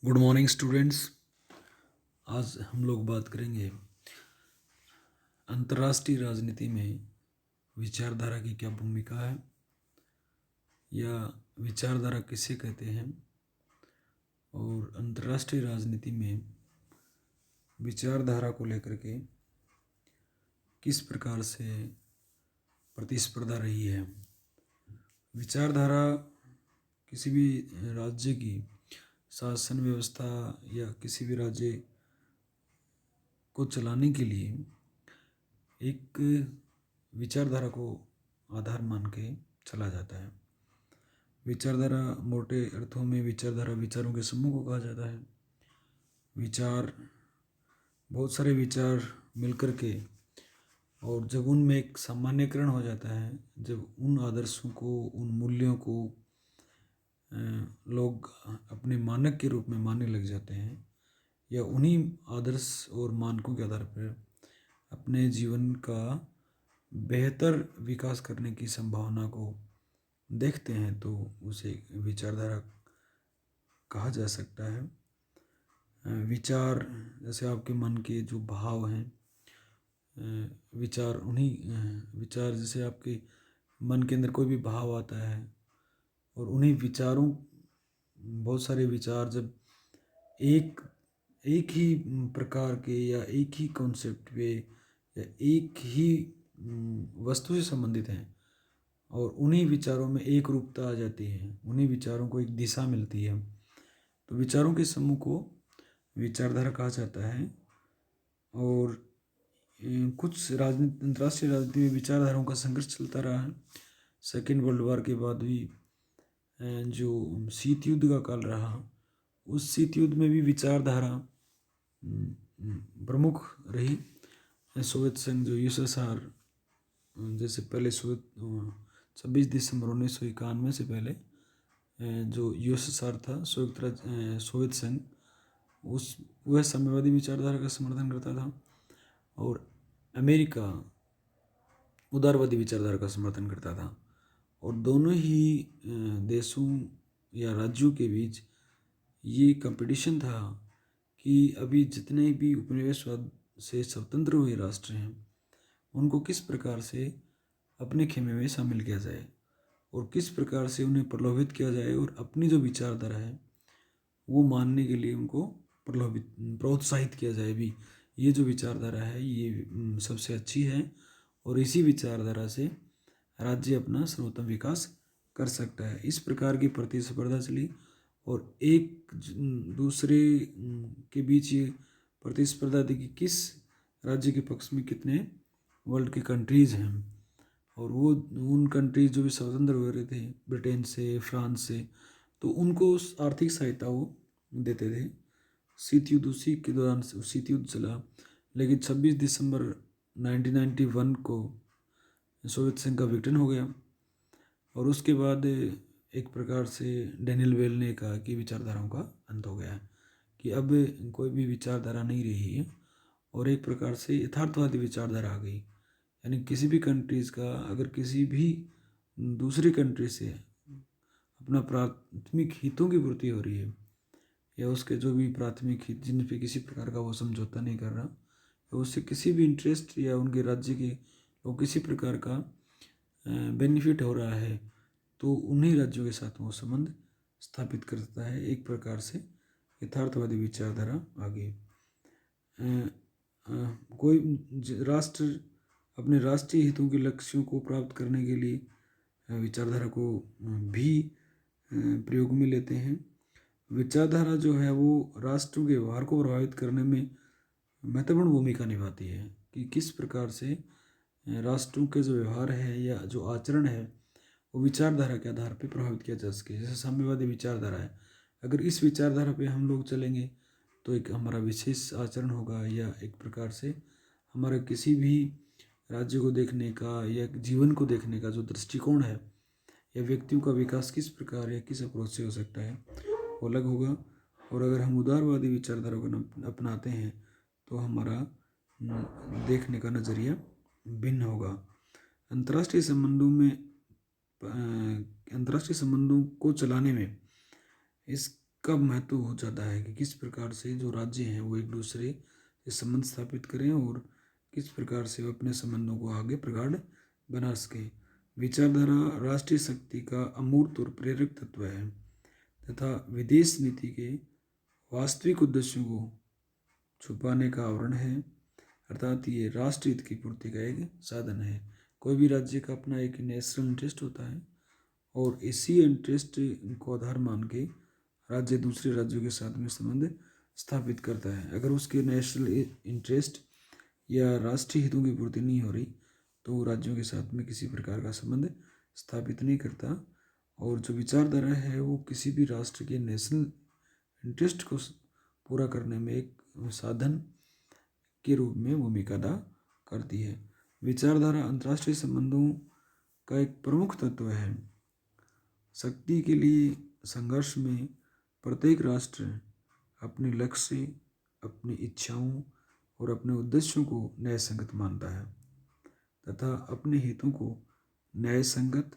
Good morning students. आज हम लोग बात करेंगे अंतर्राष्ट्रीय राजनीति में विचारधारा की क्या भूमिका है या विचारधारा किसे कहते हैं, और अंतर्राष्ट्रीय राजनीति में विचारधारा को लेकर के किस प्रकार से प्रतिस्पर्धा रही है। विचारधारा किसी भी राज्य की शासन व्यवस्था या किसी भी राज्य को चलाने के लिए एक विचारधारा को आधार मान के चला जाता है। विचारधारा मोटे अर्थों में विचारधारा विचारों के समूह को कहा जाता है। विचार, बहुत सारे विचार मिलकर के, और जब उनमें एक सामान्यकरण हो जाता है, जब उन आदर्शों को, उन मूल्यों को लोग अपने मानक के रूप में मानने लग जाते हैं या उन्हीं आदर्श और मानकों के आधार पर अपने जीवन का बेहतर विकास करने की संभावना को देखते हैं, तो उसे विचारधारा कहा जा सकता है। विचार जैसे आपके मन के जो भाव हैं, विचार जैसे आपके मन के अंदर कोई भी भाव आता है, और उन्हीं विचारों, बहुत सारे विचार जब एक एक ही प्रकार के या एक ही कॉन्सेप्ट पे या एक ही वस्तु से संबंधित हैं, और उन्हीं विचारों में एक रूपता आ जाती है, उन्हीं विचारों को एक दिशा मिलती है, तो विचारों के समूह को विचारधारा कहा जाता है। और कुछ राजनीति, अंतर्राष्ट्रीय राजनीति में विचारधाराओं का संघर्ष चलता रहा है। सेकेंड वर्ल्ड वॉर के बाद भी जो शीत युद्ध का काल रहा, उस शीत युद्ध में भी विचारधारा प्रमुख रही। सोवियत संघ, जो यूएसएसआर, जैसे पहले 26 दिसंबर 1991 से पहले जो यूएसएसआर था, सोवियत संघ, वह साम्यवादी विचारधारा का समर्थन करता था, और अमेरिका उदारवादी विचारधारा का समर्थन करता था। और दोनों ही देशों या राज्यों के बीच ये कंपटीशन था कि अभी जितने भी उपनिवेशवाद से स्वतंत्र हुए राष्ट्र हैं, उनको किस प्रकार से अपने खेमे में शामिल किया जाए और किस प्रकार से उन्हें प्रलोभित किया जाए, और अपनी जो विचारधारा है वो मानने के लिए उनको प्रोत्साहित किया जाए भी। ये जो विचारधारा है ये सबसे अच्छी है, और इसी विचारधारा से राज्य अपना सर्वोत्तम विकास कर सकता है। इस प्रकार की प्रतिस्पर्धा चली, और एक दूसरे के बीच ये प्रतिस्पर्धा थी कि किस राज्य के पक्ष में कितने वर्ल्ड के कंट्रीज़ हैं, और वो उन कंट्रीज जो भी स्वतंत्र हो रहे थे ब्रिटेन से, फ्रांस से, तो उनको आर्थिक सहायता वो देते थे। शीत युद्ध, उसी के दौरान शीत युद्ध चला, लेकिन 26 दिसंबर 1991 को सोवियत संघ का विघटन हो गया, और उसके बाद एक प्रकार से डैनियल वेल ने कहा कि विचारधाराओं का अंत हो गया है, कि अब कोई भी विचारधारा नहीं रही है, और एक प्रकार से यथार्थवादी विचारधारा आ गई। यानी किसी भी कंट्रीज़ का अगर किसी भी दूसरी कंट्री से अपना प्राथमिक हितों की पूर्ति हो रही है, या उसके जो भी प्राथमिक हित जिन पे किसी प्रकार का वो समझौता नहीं कर रहा, या उससे किसी भी इंटरेस्ट या उनके राज्य के वो किसी प्रकार का बेनिफिट हो रहा है, तो उन्हीं राज्यों के साथ वो संबंध स्थापित करता है। एक प्रकार से यथार्थवादी विचारधारा आगे कोई राष्ट्र अपने राष्ट्रीय हितों के लक्ष्यों को प्राप्त करने के लिए विचारधारा को भी प्रयोग में लेते हैं। विचारधारा जो है वो राष्ट्रों के व्यवहार को प्रभावित करने में महत्वपूर्ण भूमिका निभाती है, कि किस प्रकार से राष्ट्रों के जो व्यवहार है या जो आचरण है वो विचारधारा के आधार पर प्रभावित किया जा सके। जैसे साम्यवादी विचारधारा है, अगर इस विचारधारा पे हम लोग चलेंगे तो एक हमारा विशेष आचरण होगा, या एक प्रकार से हमारा किसी भी राज्य को देखने का या जीवन को देखने का जो दृष्टिकोण है, या व्यक्तियों का विकास किस प्रकार या किस अप्रोच से हो सकता है, वो अलग होगा। और अगर हम उदारवादी विचारधारा को अपनाते हैं तो हमारा देखने का नज़रिया भिन्न होगा। अंतर्राष्ट्रीय संबंधों को चलाने में का महत्व बहुत ज़्यादा है कि किस प्रकार से जो राज्य हैं वो एक दूसरे से संबंध स्थापित करें और किस प्रकार से वो अपने संबंधों को आगे प्रगाढ़ बना सकें। विचारधारा राष्ट्रीय शक्ति का अमूर्त और प्रेरक तत्व है तथा विदेश नीति के वास्तविक उद्देश्यों को छुपाने का आवरण है, अर्थात ये राष्ट्र हित की पूर्ति का एक साधन है। कोई भी राज्य का अपना एक नेशनल इंटरेस्ट होता है और इसी इंटरेस्ट को आधार मान के राज्य दूसरे राज्यों के साथ में संबंध स्थापित करता है। अगर उसके नेशनल इंटरेस्ट या राष्ट्रीय हितों की पूर्ति नहीं हो रही तो वो राज्यों के साथ में किसी प्रकार का संबंध स्थापित नहीं करता। और जो विचारधारा है वो किसी भी राष्ट्र के नेशनल इंटरेस्ट को पूरा करने में एक साधन के रूप में भूमिका अदा करती है। विचारधारा अंतर्राष्ट्रीय संबंधों का एक प्रमुख तत्व है। शक्ति के लिए संघर्ष में प्रत्येक राष्ट्र अपने लक्ष्य, अपनी इच्छाओं और अपने उद्देश्यों को न्यायसंगत मानता है तथा अपने हितों को न्यायसंगत,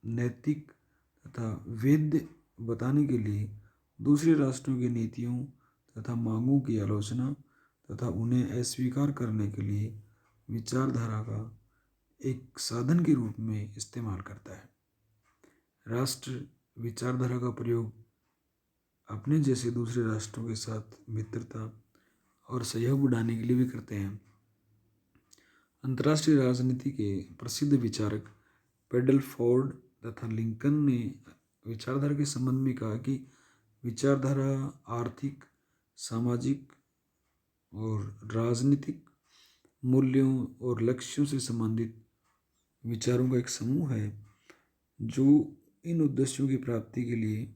नैतिक तथा वैध बताने के लिए दूसरे राष्ट्रों की नीतियों तथा मांगों की आलोचना तथा उन्हें अस्वीकार करने के लिए विचारधारा का एक साधन के रूप में इस्तेमाल करता है। राष्ट्र विचारधारा का प्रयोग अपने जैसे दूसरे राष्ट्रों के साथ मित्रता और सहयोग बढ़ाने के लिए भी करते हैं। अंतर्राष्ट्रीय राजनीति के प्रसिद्ध विचारक पेडल फोर्ड तथा लिंकन ने विचारधारा के संबंध में कहा कि विचारधारा आर्थिक, सामाजिक और राजनीतिक मूल्यों और लक्ष्यों से संबंधित विचारों का एक समूह है जो इन उद्देश्यों की प्राप्ति के लिए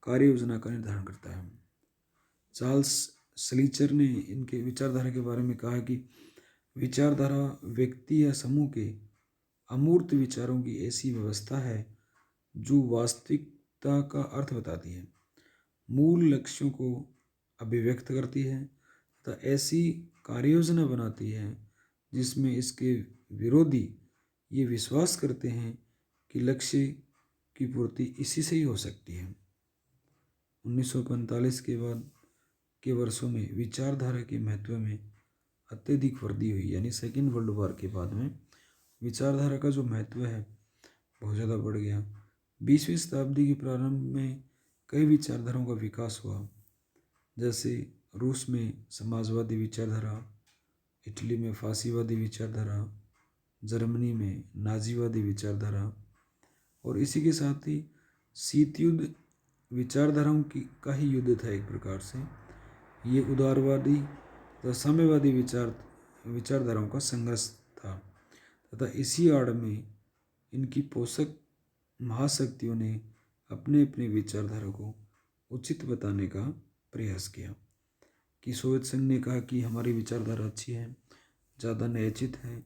कार्य योजना का निर्धारण करता है। चार्ल्स स्लीचर ने इनके विचारधारा के बारे में कहा कि विचारधारा व्यक्ति या समूह के अमूर्त विचारों की ऐसी व्यवस्था है जो वास्तविकता का अर्थ बताती है, मूल लक्ष्यों को अभिव्यक्त करती है तथा ऐसी कार्ययोजना बनाती है जिसमें इसके विरोधी ये विश्वास करते हैं कि लक्ष्य की पूर्ति इसी से ही हो सकती है। 1945 के बाद के वर्षों में विचारधारा के महत्व में अत्यधिक वृद्धि हुई, यानी सेकेंड वर्ल्ड वॉर के बाद में विचारधारा का जो महत्व है बहुत ज़्यादा बढ़ गया। 20वीं शताब्दी के प्रारंभ में कई विचारधाराओं का विकास हुआ, जैसे रूस में समाजवादी विचारधारा, इटली में फांसीवादी विचारधारा, जर्मनी में नाजीवादी विचारधारा और इसी के साथ ही शीत युद्ध विचारधाराओं का ही युद्ध था एक प्रकार से। ये उदारवादी तथा साम्यवादी विचारधाराओं का संघर्ष था तथा इसी आड़ में इनकी पोषक महाशक्तियों ने अपने अपने विचारधारा को उचित बताने का प्रयास किया। कि सोवियत संघ ने कहा कि हमारी विचारधारा अच्छी है, ज़्यादा न्यायोचित है,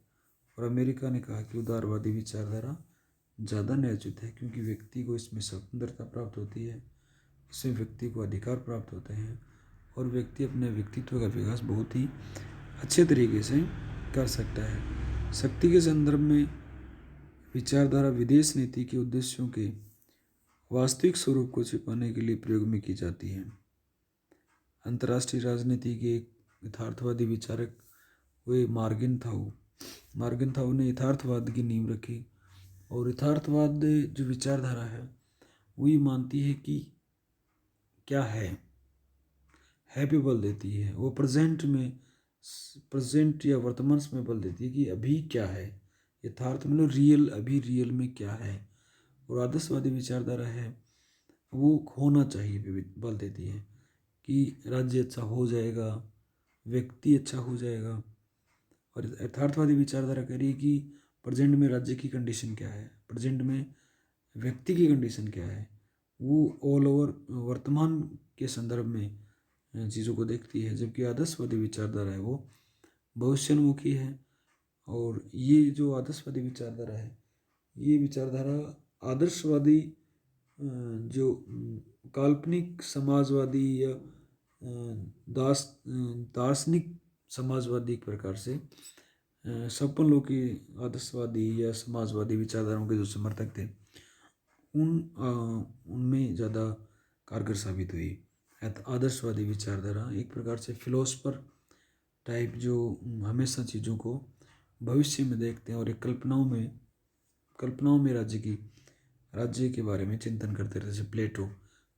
और अमेरिका ने कहा कि उदारवादी विचारधारा ज़्यादा न्यायोचित है क्योंकि व्यक्ति को इसमें स्वतंत्रता प्राप्त होती है, इसमें व्यक्ति को अधिकार प्राप्त होते हैं और व्यक्ति अपने व्यक्तित्व का विकास बहुत ही अच्छे तरीके से कर सकता है। शक्ति के संदर्भ में विचारधारा विदेश नीति के उद्देश्यों के वास्तविक स्वरूप को छिपाने के लिए प्रयोग में की जाती है। अंतर्राष्ट्रीय राजनीति के एक यथार्थवादी विचारक हुए मार्गेनथाउ ने यथार्थवाद की नींव रखी और यथार्थवाद जो विचारधारा है वो ये मानती है कि क्या है पे बल देती है। वो प्रेजेंट या वर्तमान में बल देती है कि अभी क्या है, यथार्थ मतलब रियल, अभी रियल में क्या है। और आदर्शवादी विचारधारा है वो होना चाहिए पे बल देती है कि राज्य अच्छा हो जाएगा, व्यक्ति अच्छा हो जाएगा। और यथार्थवादी विचारधारा कह रही है कि प्रेजेंट में राज्य की कंडीशन क्या है, प्रेजेंट में व्यक्ति की कंडीशन क्या है, वो ऑल ओवर वर्तमान के संदर्भ में चीज़ों को देखती है। जबकि आदर्शवादी विचारधारा है वो भविष्योन्मुखी है। और ये जो आदर्शवादी विचारधारा है, ये विचारधारा आदर्शवादी जो काल्पनिक समाजवादी या दार्शनिक समाजवादी एक प्रकार से छप्पन लोग की आदर्शवादी या समाजवादी विचारधाराओं के जो समर्थक थे उनमें ज़्यादा कारगर साबित हुई। आदर्शवादी विचारधारा एक प्रकार से फिलोसफर टाइप, जो हमेशा चीज़ों को भविष्य में देखते हैं और एक कल्पनाओं में राज्य के बारे में चिंतन करते रहते। जैसे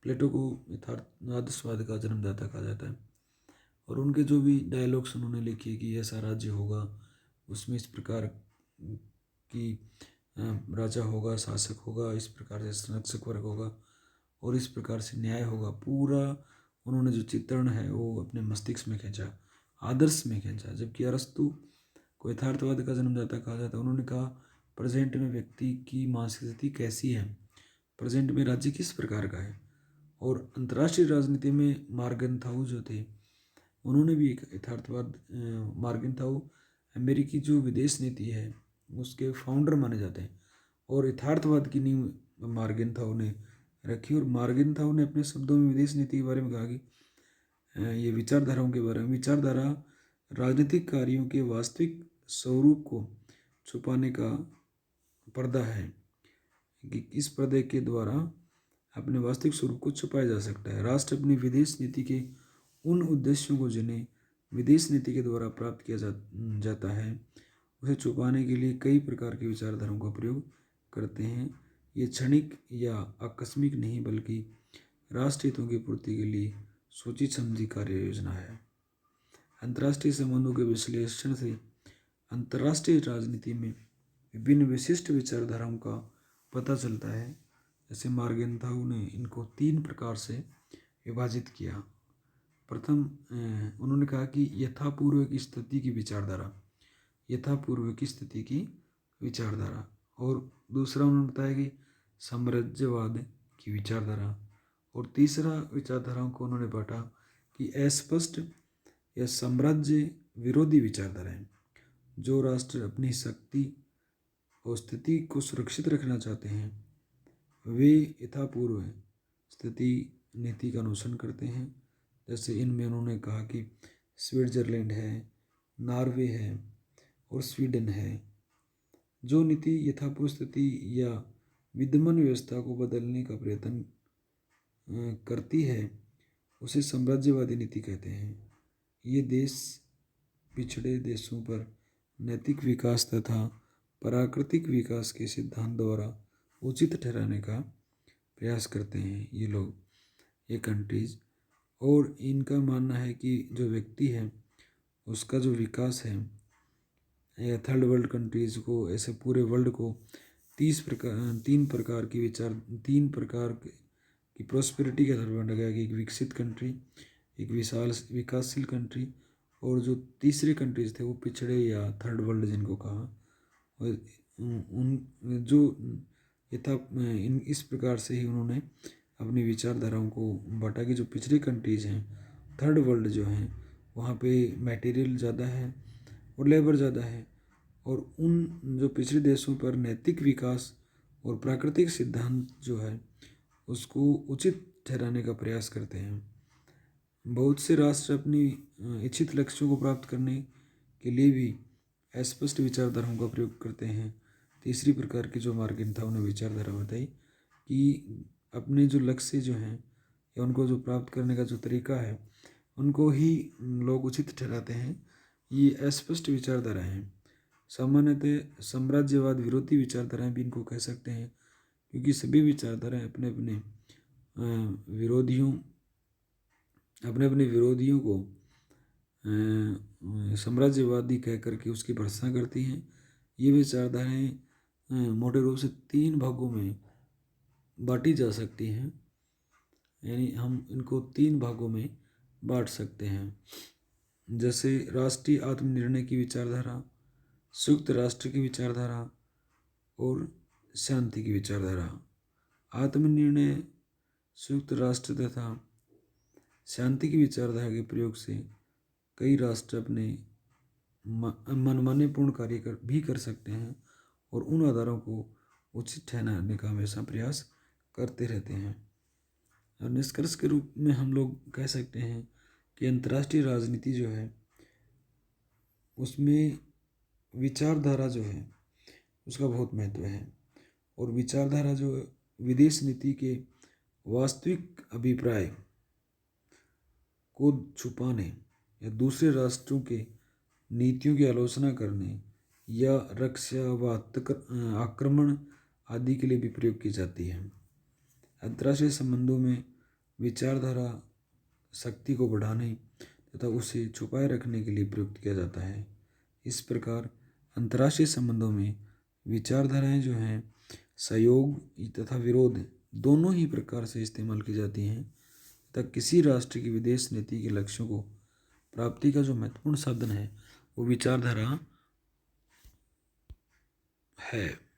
प्लेटो को यथार्थ आदर्शवाद का जन्मदाता कहा जाता है। और उनके जो भी डायलॉग्स उन्होंने लिखे कि ऐसा राज्य होगा, उसमें इस प्रकार की राजा होगा, शासक होगा, इस प्रकार से संरक्षक वर्ग होगा और इस प्रकार से न्याय होगा, पूरा उन्होंने जो चित्रण है वो अपने मस्तिष्क में खींचा, आदर्श में खींचा। जबकि अरस्तु को यथार्थवाद का जन्मदाता कहा जाता है। उन्होंने कहा प्रेजेंट में व्यक्ति की मानसिक स्थिति कैसी है, प्रेजेंट में राज्य किस प्रकार का है। और अंतर्राष्ट्रीय राजनीति में मार्गेंथाउ जो थे, उन्होंने भी एक यथार्थवाद, मार्गेंथाउ अमेरिकी जो विदेश नीति है उसके फाउंडर माने जाते हैं और यथार्थवाद की नींव मार्गेंथाउ ने रखी। और मार्गेंथाउ ने अपने शब्दों में विदेश नीति के बारे में कहा कि ये विचारधाराओं के बारे में, विचारधारा राजनीतिक कार्यों के वास्तविक स्वरूप को छुपाने का पर्दा है, कि इस पर्दे के द्वारा अपने वास्तविक स्वरूप को छुपाया जा सकता है। राष्ट्र अपनी विदेश नीति के उन उद्देश्यों को जिन्हें विदेश नीति के द्वारा प्राप्त किया जाता है उसे छुपाने के लिए कई प्रकार की विचारधाराओं का प्रयोग करते हैं। ये क्षणिक या आकस्मिक नहीं बल्कि राष्ट्र हितों की पूर्ति के लिए सोची समझी कार्य योजना है। अंतर्राष्ट्रीय संबंधों के विश्लेषण से अंतर्राष्ट्रीय राजनीति में विभिन्न विशिष्ट विचारधाराओं का पता चलता है। जैसे मार्गेंथाउ ने इनको 3 प्रकार से विभाजित किया। प्रथम उन्होंने कहा कि यथापूर्व की स्थिति की विचारधारा, यथापूर्व की स्थिति की विचारधारा। और दूसरा उन्होंने बताया कि साम्राज्यवाद की विचारधारा। और तीसरा विचारधाराओं को उन्होंने बांटा कि अस्पष्ट या साम्राज्य विरोधी विचारधारा है। जो राष्ट्र अपनी शक्ति और स्थिति को सुरक्षित रखना चाहते हैं वे यथापूर्व स्थिति नीति का अनुसरण करते हैं। जैसे इनमें उन्होंने कहा कि स्विट्जरलैंड है, नॉर्वे है और स्वीडन है। जो नीति यथापूर्व स्थिति या विद्यमान व्यवस्था को बदलने का प्रयत्न करती है उसे साम्राज्यवादी नीति कहते हैं। ये देश पिछड़े देशों पर नैतिक विकास तथा प्राकृतिक विकास के सिद्धांत द्वारा उचित ठहराने का प्रयास करते हैं ये लोग, ये कंट्रीज। और इनका मानना है कि जो व्यक्ति है उसका जो विकास है या थर्ड वर्ल्ड कंट्रीज को, ऐसे पूरे वर्ल्ड को 3 प्रकार की प्रॉस्पेरिटी का तरफ बांटा गया कि एक विकसित कंट्री, एक विकासशील कंट्री और जो तीसरे कंट्रीज थे वो पिछड़े या थर्ड वर्ल्ड जिनको कहा। और उन जो इस प्रकार से ही उन्होंने अपनी विचारधाराओं को बांटा कि जो पिछड़े कंट्रीज हैं, थर्ड वर्ल्ड जो हैं, वहाँ पे मटेरियल ज़्यादा है और लेबर ज़्यादा है। और उन जो पिछड़े देशों पर नैतिक विकास और प्राकृतिक सिद्धांत जो है उसको उचित ठहराने का प्रयास करते हैं। बहुत से राष्ट्र अपनी इच्छित लक्ष्यों को प्राप्त करने के लिए भी अस्पष्ट विचारधाराओं का प्रयोग करते हैं। तीसरी प्रकार की जो मार्गेंथाउ ने विचारधारा बताई कि अपने जो लक्ष्य जो हैं या उनको जो प्राप्त करने का जो तरीका है उनको ही लोग उचित ठहराते हैं। ये अस्पष्ट विचारधारा हैं। सामान्यतः साम्राज्यवाद विरोधी विचारधाराएं भी इनको कह सकते हैं, क्योंकि सभी विचारधाराएं अपने अपने विरोधियों को साम्राज्यवादी कह करके उसकी भर्त्सना करती हैं। ये विचारधाराएं मोटे रूप से 3 भागों में बांटी जा सकती हैं, यानी हम इनको 3 भागों में बांट सकते हैं। जैसे राष्ट्रीय आत्मनिर्णय की विचारधारा, संयुक्त राष्ट्र की विचारधारा और शांति की विचारधारा। आत्मनिर्णय, संयुक्त राष्ट्र तथा शांति की विचारधारा के प्रयोग से कई राष्ट्र अपने मनमाने पूर्ण कार्य भी कर सकते हैं और उन आधारों को उचित ठहराने का हमेशा प्रयास करते रहते हैं। और निष्कर्ष के रूप में हम लोग कह सकते हैं कि अंतर्राष्ट्रीय राजनीति जो है उसमें विचारधारा जो है उसका बहुत महत्व है। और विचारधारा जो विदेश नीति के वास्तविक अभिप्राय को छुपाने या दूसरे राष्ट्रों के नीतियों की आलोचना करने या रक्षा व आक्रमण आदि के लिए भी प्रयोग की जाती है। अंतर्राष्ट्रीय संबंधों में विचारधारा शक्ति को बढ़ाने तथा उसे छुपाए रखने के लिए प्रयुक्त किया जाता है। इस प्रकार अंतर्राष्ट्रीय संबंधों में विचारधाराएं जो हैं सहयोग तथा विरोध दोनों ही प्रकार से इस्तेमाल की जाती हैं तथा किसी राष्ट्र की विदेश नीति के लक्ष्यों को प्राप्ति का जो महत्वपूर्ण साधन है वो विचारधारा है।